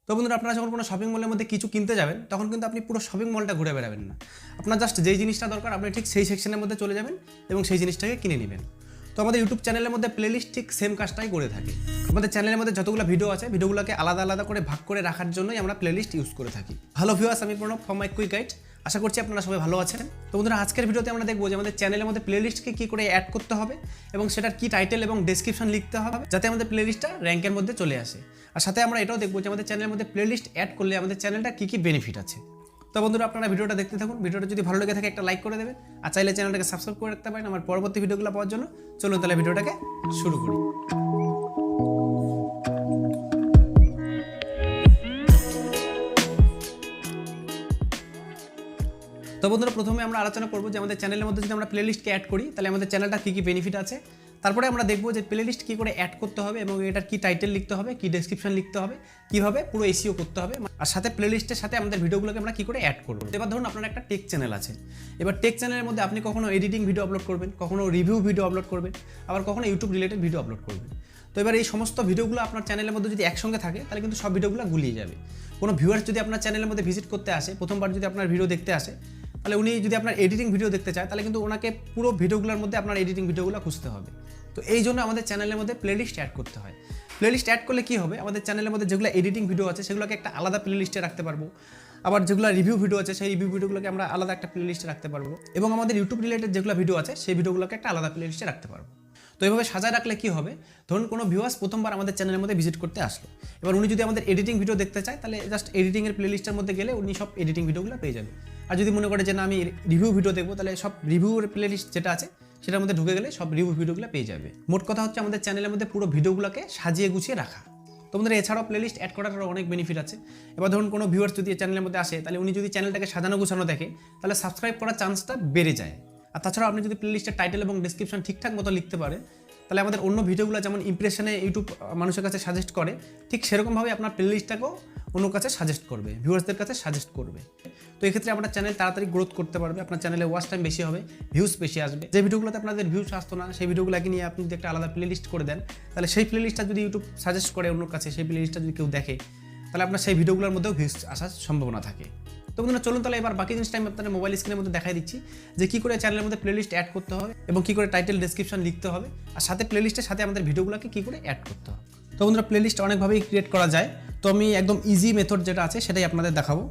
তো বন্ধুরা আপনারা যখন কোনো শপিং মলের মধ্যে কিছু কিনতে যাবেন তখন কিন্তু আপনি পুরো শপিং মলটা ঘুরে বেড়াবেন না। আপনার জাস্ট যেই জিনিসটা দরকার আপনি ঠিক সেই সেকশনের মধ্যে চলে যাবেন এবং সেই জিনিসটাকে কিনে নেবেন। তো আমাদের ইউটিউব চ্যানেলের মধ্যে প্লেলিস্ট ঠিক সেম কাজটাই করে থাকে। আমাদের চ্যানেলের মধ্যে যতগুলো ভিডিও আছে ভিডিওগুলোকে আলাদা আলাদা করে ভাগ করে রাখার জন্যই আমরা প্লেলিস্ট ইউজ করে থাকি। হ্যালো ভিউয়ার্স, আমি Pranab from my quick guide. আশা করছি আপনারা সবাই ভালো আছেন। তো বন্ধুরা আজকের ভিডিওতে আমরা দেখবো যে আমাদের চ্যানেলের মধ্যে প্লেলিস্টকে কী করে অ্যাড করতে হবে এবং সেটার কি টাইটেল এবং ডেসক্রিপশন লিখতে হবে যাতে আমাদের প্লেলিস্টটা র্যাঙ্কের মধ্যে চলে আসে। আর সাথে আমরা এটাও দেখবো যে আমাদের চ্যানেলের মধ্যে প্লেলিস্ট অ্যাড করলে আমাদের চ্যানেলটা কী কী বেনিফিট আছে। তো বন্ধুরা আপনারা ভিডিওটা দেখতে থাকুন। ভিডিওটা যদি ভালো লেগে থাকে একটা লাইক করে দেবেন, আর চাইলে চ্যানেলটাকে সাবস্ক্রাইব করে রাখতে পারেন আমার পরবর্তী ভিডিওগুলো পাওয়ার জন্য। চলুন তাহলে ভিডিওটাকে শুরু করি। তো বন্ধুরা প্রথমে আমরা আলোচনা করবো যে আমাদের চ্যানেলের মধ্যে যদি আমরা প্লেলিস্টকে অ্যাড করি তাহলে আমাদের চ্যানেলটা কী কী বেনিফিট আছে। তারপরে আমরা দেখবো যে প্লেলিস্ট কী করে অ্যাড করতে হবে এবং এটার কী টাইটেল লিখতে হবে, কী ডেসক্রিপশন লিখতে হবে, কীভাবে পুরো এসইও করতে হবে, আর সাথে প্লেলিস্টের সাথে আমাদের ভিডিওগুলোকে আমরা কী করে অ্যাড করবো। এবার ধরুন আপনার একটা টেক চ্যানেল আছে। এবার টেক চ্যানেলের মধ্যে আপনি কখনো এডিটিং ভিডিও আপলোড করবেন, কখনো রিভিউ ভিডিও আপলোড করবেন, আবার কখনো ইউটিউব রিলেটেড ভিডিও আপলোড করবেন। তো এবার এই সমস্ত ভিডিওগুলো আপনার চ্যানেলের মধ্যে যদি একসঙ্গে থাকে তাহলে কিন্তু সব ভিডিওগুলো গুলিয়ে যাবে। কোনো ভিউয়ার্স যদি আপনার চ্যানেলের মধ্যে ভিজিট করতে আসে, প্রথমবার যদি আপনার ভিডিও দেখতে আসে, তাহলে উনি যদি আপনার এডিটিং ভিডিও দেখতে চায় তাহলে কিন্তু ওনাকে পুরো ভিডিওগুলোর মধ্যে আপনার এডিটিং ভিডিওগুলো খুঁজতে হবে। তো এই জন্য আমাদের চ্যানেলের মধ্যে প্লেলিস্ট অ্যাড করতে হয়। প্লেলিস্ট অ্যাড করলে কী হবে, আমাদের চ্যানেলের মধ্যে যেগুলো এডিটিং ভিডিও আছে সেগুলোকে একটা আলাদা প্লেলিস্টে রাখতে পারবো, আবার যেগুলো রিভিউ ভিডিও আছে সেই রিভিউ ভিডিওগুলোকে আমরা আলাদা একটা প্লেলিস্টে রাখতে পারবো, এবং আমাদের ইউটিউব রিলেটেড যেগুলো ভিডিও আছে সেই ভিডিওগুলোকে একটা আলাদা প্লেলিস্টে রাখতে পারবো। তো এইভাবে সাজায় রাখলে কী হবে, ধরুন কোনো ভিউয়ার্স প্রথমবার আমাদের চ্যানেলের মধ্যে ভিজিট করতে আসলো, এবার উনি যদি আমাদের এডিটিং ভিডিও দেখতে চায় তাহলে জাস্ট এডিটিংয়ের প্লেলিস্টের মধ্যে গেলে উনি সব এডিটিং ভিডিওগুলো পেয়ে যাবে। আর যদি মনে করে যে না আমি রিভিউ ভিডিও দেখবো তাহলে সব রিভিউর প্লেলিস্ট যেটা আছে সেটার মধ্যে ঢুকে গেলে সব রিভিউ ভিডিওগুলো পেয়ে যাবে। মোট কথা হচ্ছে আমাদের চ্যানেলের মধ্যে পুরো ভিডিওগুলোকে সাজিয়ে গুছিয়ে রাখা। তোমাদের এছাড়াও প্লেলিস্ট অ্যাড করার অনেক বেনিফিট আছে। এবার ধরুন কোনো ভিউয়ার্স যদি চ্যানেলের মধ্যে আসে তাহলে উনি যদি চ্যানেলটাকে সাজানো গুছানো দেখে তাহলে সাবস্ক্রাইব করার চান্সটা বেড়ে যায়। আর তাছাড়াও আপনি যদি প্লেলিস্টের টাইটেল এবং ডেসক্রিপশন ঠিকঠাক মতো লিখতে পারেন তাহলে আমাদের অন্য ভিডিওগুলো যেমন ইমপ্রেশনে ইউটিউব মানুষের কাছে সাজেস্ট করে, ঠিক সেরকমভাবে আপনার প্লেলিস্টটাকেও অন্য কাছে সাজেস্ট করবে, ভিউয়ার্সদের কাছে সাজেস্ট করবে। তো এক্ষেত্রে আপনার চ্যানেল তাড়াতাড়ি গ্রোথ করতে পারবে, আপনার চ্যানেলে ওয়াচ টাইম বেশি হবে, ভিউজ বেশি আসবে। যে ভিডিওগুলোতে আপনাদের ভিউজ আসতো না সেই ভিডিওগুলোকে নিয়ে আপনি যদি একটা আলাদা প্লেলিস্ট করে দেন তাহলে সেই প্লেলিস্টটা যদি ইউটিউব সাজেস্ট করে অন্য কাছে, সেই প্লেলিস্টটা যদি কেউ দেখে তাহলে আপনার সেই ভিডিওগুলোর মধ্যেও ভিউজ আসার সম্ভাবনা থাকে। তো বন্ধুরা চলুন তাহলে এবার বাকি জিনিসটা আমি আপনাদের মোবাইল স্ক্রিনের মধ্যে দেখাই দিচ্ছি যে কী করে চ্যানেলের মধ্যে প্লেলিস্ট অ্যাড করতে হবে এবং কী করে টাইটেল ডেসক্রিপশন লিখতে হবে, আর সাথে প্লেলিস্টের সাথে আমাদের ভিডিওগুলোকে কী করে অ্যাড করতে হবে। তো বন্ধুরা প্লেলিস্ট অনেকভাবেই ক্রিয়েট করা যায়। তো আমি একদম ইজি মেথড যেটা আছে সেটাই আপনাদের দেখাবো।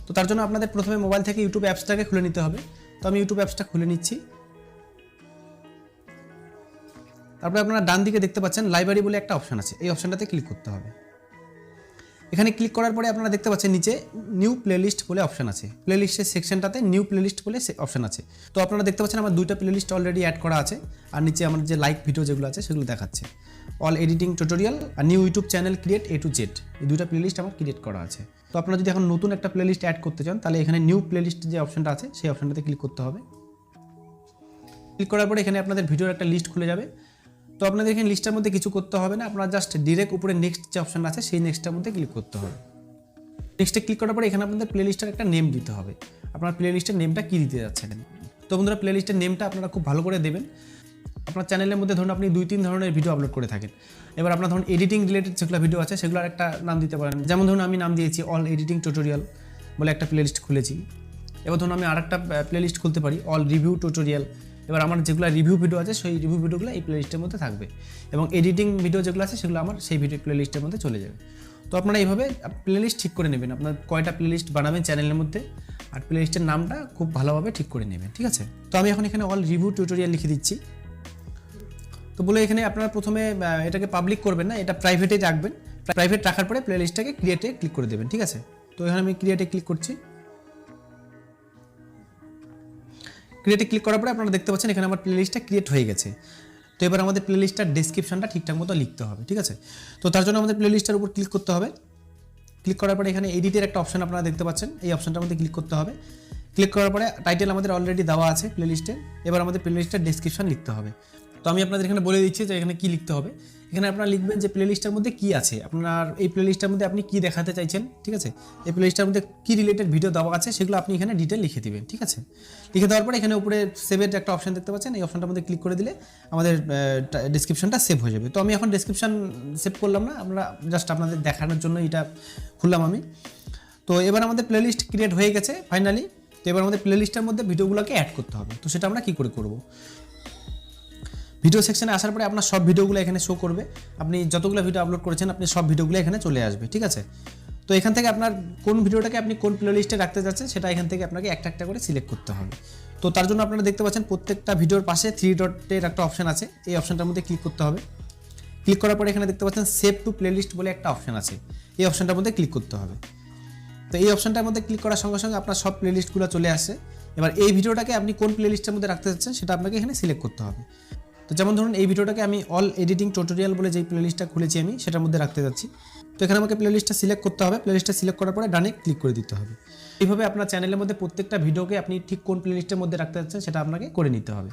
তো তার জন্য আপনাদের প্রথমে মোবাইল থেকে ইউটিউব অ্যাপসটাকে খুলে নিতে হবে। তো আমি ইউটিউব অ্যাপসটা খুলে নিচ্ছি। তারপরে আপনারা ডান দিকে দেখতে পাচ্ছেন লাইব্রেরি বলে একটা অপশন আছে, এই অপশনটাতে ক্লিক করতে হবে। এখানে ক্লিক করার পরে আপনারা দেখতে পাচ্ছেন নিচে নিউ প্লেলিস্ট বলে অপশন আছে, প্লেলিস্টের সেকশনটাতে নিউ প্লেলিস্ট বলে অপশন আছে। তো আপনারা দেখতে পাচ্ছেন আমার দুইটা প্লেলিস্ট অলরেডি অ্যাড করা আছে, আর নিচে আমার যে লাইক ভিডিও যেগুলো আছে সেগুলো দেখাচ্ছে, অল এডিটিং টিউটোরিয়াল আর new YouTube channel create A to Z, এই দুইটা প্লেলিস্ট আমার ক্রিয়েট করা আছে। তো আপনারা যদি এখন নতুন একটা প্লেলিস্ট অ্যাড করতে চান তাহলে এখানে নিউ প্লেলিস্ট যে অপশনটা আছে সেই অপশনটাতে ক্লিক করতে হবে। ক্লিক করার পরে এখানে আপনাদের ভিডিওর একটা লিস্ট খুলে যাবে। তো আপনাদের এখানে লিস্টের মধ্যে কিছু করতে হবে না, আপনারা জাস্ট ডিরেক্ট উপরে নেক্সট যে অপশন আছে সেই নেক্সটের মধ্যে ক্লিক করতে হবে। নেক্সটে ক্লিক করার পরে এখানে আপনাদের প্লেলিস্টের একটা নেম দিতে হবে, আপনার প্লেলিস্টের নেমটা কী দিতে যাচ্ছেন। তো বন্ধুরা প্লেলিস্টের নেমটা আপনারা খুব ভালো করে দেবেন। আপনার চ্যানেলের মধ্যে ধরুন আপনি 2-3 ধরনের ভিডিও আপলোড করে থাকেন, এবার আপনার ধরুন এডিটিং রিলেটেড যেগুলো ভিডিও আছে সেগুলোর একটা নাম দিতে পারেন। যেমন ধরুন আমি নাম দিয়েছি অল এডিটিং টিউটোরিয়াল বলে একটা প্লেলিস্ট খুলেছি। এবার ধরুন আমি আরেকটা প্লেলিস্ট খুলতে পারি অল রিভিউ টিউটোরিয়াল। এবার আমার যেগুলো রিভিউ ভিডিও আছে সেই রিভিউ ভিডিওগুলো এই প্লেলিস্টের মধ্যে থাকবে, এবং এডিটিং ভিডিও যেগুলো আছে সেগুলো আমার সেই ভিডিও প্লেলিস্টের মধ্যে চলে যাবে। তো আপনারা এইভাবে প্লেলিস্ট ঠিক করে নেবেন, আপনার কয়টা প্লেলিস্ট বানাবেন চ্যানেলের মধ্যে, আর প্লেলিস্টের নামটা খুব ভালোভাবে ঠিক করে নেবেন, ঠিক আছে। তো আমি এখন এখানে অল রিভিউ টিউটোরিয়াল লিখে দিচ্ছি। তো বলে এখানে আপনারা প্রথমে এটাকে পাবলিক করবেন না, এটা প্রাইভেটে রাখবেন। প্রাইভেট রাখার পরে প্লেলিস্টটাকে ক্রিয়েটে ক্লিক করে দেবেন, ঠিক আছে। তো এখানে আমি ক্রিয়েটে ক্লিক করছি। ক্রিয়েটে ক্লিক করার পরে আপনারা দেখতে পাচ্ছেন এখানে আমার প্লেলিস্টটা ক্রিয়েট হয়ে গেছে। তো এবার আমাদের প্লেলিস্টটার ডেসক্রিপশনটা ঠিকঠাক মতো লিখতে হবে, ঠিক আছে। তো তার জন্য আমাদের প্লেলিস্টের উপর ক্লিক করতে হবে। ক্লিক করার পরে এখানে এডিটের একটা অপশন আপনারা দেখতে পাচ্ছেন, এই অপশনটার মধ্যে ক্লিক করতে হবে। ক্লিক করার পরে টাইটেল আমাদের অলরেডি দেওয়া আছে প্লেলিস্টে, এবার আমাদের প্লেলিস্টের ডেসক্রিপশন লিখতে হবে। তো তো আমি আপনাদের এখানে বলে দিচ্ছি যে এখানে কি লিখতে হবে। এখানে আপনারা লিখবেন যে প্লেলিস্টের মধ্যে কি আছে, আপনার এই প্লেলিস্টের মধ্যে আপনি কি দেখাতে চাইছেন, ঠিক আছে, এই প্লেলিস্টের মধ্যে কি রিলেটেড ভিডিও দেওয়া আছে সেগুলো আপনি এখানে ডিটেল লিখে দিবেন, ঠিক আছে। লিখে দেওয়ার পরে এখানে উপরে সেভের একটা অপশন দেখতে পাচ্ছেন, এই অপশনটার মধ্যে ক্লিক করে দিলে আমাদের ডেসক্রিপশনটা সেভ হয়ে যাবে। তো আমি এখন ডেসক্রিপশন সেভ করলাম না, আমরা জাস্ট আপনাদের দেখানোর জন্য এটা খুললাম আমি। তো এবার আমাদের প্লেলিস্ট ক্রিয়েট হয়ে গেছে ফাইনালি। তো এবার আমাদের প্লেলিস্টের মধ্যে ভিডিওগুলোকে অ্যাড করতে হবে। তো সেটা আমরা কী করে করব, ভিডিও সেকশনে আসার পরে আপনার সব ভিডিওগুলো এখানে শো করবে, আপনি যতগুলো ভিডিও আপলোড করেছেন আপনি সব ভিডিওগুলো এখানে চলে আসবে, ঠিক আছে। তো এখান থেকে আপনার কোন ভিডিওটাকে আপনি কোন প্লেলিস্টে রাখতে যাচ্ছেন সেটা এখান থেকে আপনাকে একটা একটা করে সিলেক্ট করতে হবে। তো তার জন্য আপনারা দেখতে পাচ্ছেন প্রত্যেকটা ভিডিওর পাশে 3 ডটের একটা অপশন আছে, এই অপশনটার মধ্যে ক্লিক করতে হবে। ক্লিক করার পরে এখানে দেখতে পাচ্ছেন সেভ টু প্লেলিস্ট বলে একটা অপশন আছে, এই অপশনটার মধ্যে ক্লিক করতে হবে। তো এই অপশনটার মধ্যে ক্লিক করার সঙ্গে সঙ্গে আপনার সব প্লেলিস্টগুলো চলে আসে। এবার এই ভিডিওটাকে আপনি কোন প্লেলিস্টের মধ্যে রাখতে চাচ্ছেন সেটা আপনাকে এখানে সিলেক্ট করতে হবে। তো যেমন ধরুন এই ভিডিওটাকে আমি অল এডিটিং টিউটোরিয়াল বলে যেই প্লেলিস্টটা খুলেছি আমি সেটার মধ্যে রাখতে যাচ্ছি। তো এখানে আমাকে প্লেলিস্টটা সিলেক্ট করতে হবে, প্লেলিস্টটা সিলেক্ট করার পরে ডানে ক্লিক করে দিতে হবে। এইভাবে আপনার চ্যানেলের মধ্যে প্রত্যেকটা ভিডিওকে আপনি ঠিক কোন প্লেলিস্টের মধ্যে রাখতে যাচ্ছেন সেটা আপনাকে করে নিতে হবে।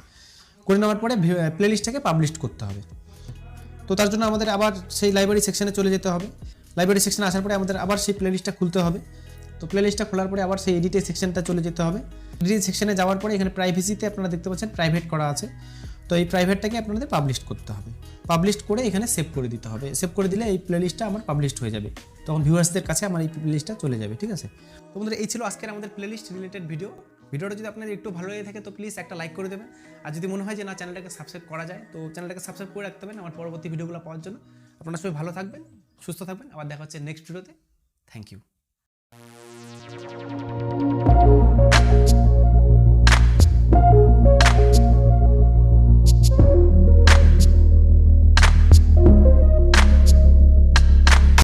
করে নেওয়ার পরে প্লেলিস্টটাকে পাবলিশ করতে হবে। তো তার জন্য আমাদের আবার সেই লাইব্রেরি সেকশনে চলে যেতে হবে। লাইব্রেরি সেকশনে আসার পরে আমাদের আবার সেই প্লেলিস্টটা খুলতে হবে। তো প্লেলিস্টটা খোলার পরে আবার সেই এডিটের সেকশনটা চলে যেতে হবে। এডিট সেকশনে যাওয়ার পরে এখানে প্রাইভেসিতে আপনারা দেখতে পাচ্ছেন প্রাইভেট করা আছে। তো এই প্রাইভেটটাকে আপনাদের পাবলিশ করতে হবে, পাবলিশ করে এখানে সেভ করে দিতে হবে। সেভ করে দিলে এই প্লেলিস্টটা আমার পাবলিশড হয়ে যাবে, তখন ভিউয়ার্সদের কাছে আমার এই প্লেলিস্টটা চলে যাবে, ঠিক আছে। তো বন্ধুরা এই ছিল আজকের আমাদের প্লেলিস্ট রিলেটেড ভিডিওটা যদি আপনাদের একটু ভালো লেগে থাকে তো প্লিজ একটা লাইক করে দেবেন। আর যদি মনে হয় যে না চ্যানেলটাকে সাবস্ক্রাইব করা যায় তো চ্যানেলটাকে সাবস্ক্রাইব করে রাখতে হবে আমার পরবর্তী ভিডিওগুলো পাওয়ার জন্য। আপনারা সবাই ভালো থাকবেন, সুস্থ থাকবেন, আবার দেখা হচ্ছে নেক্সট ভিডিওতে। Thank you.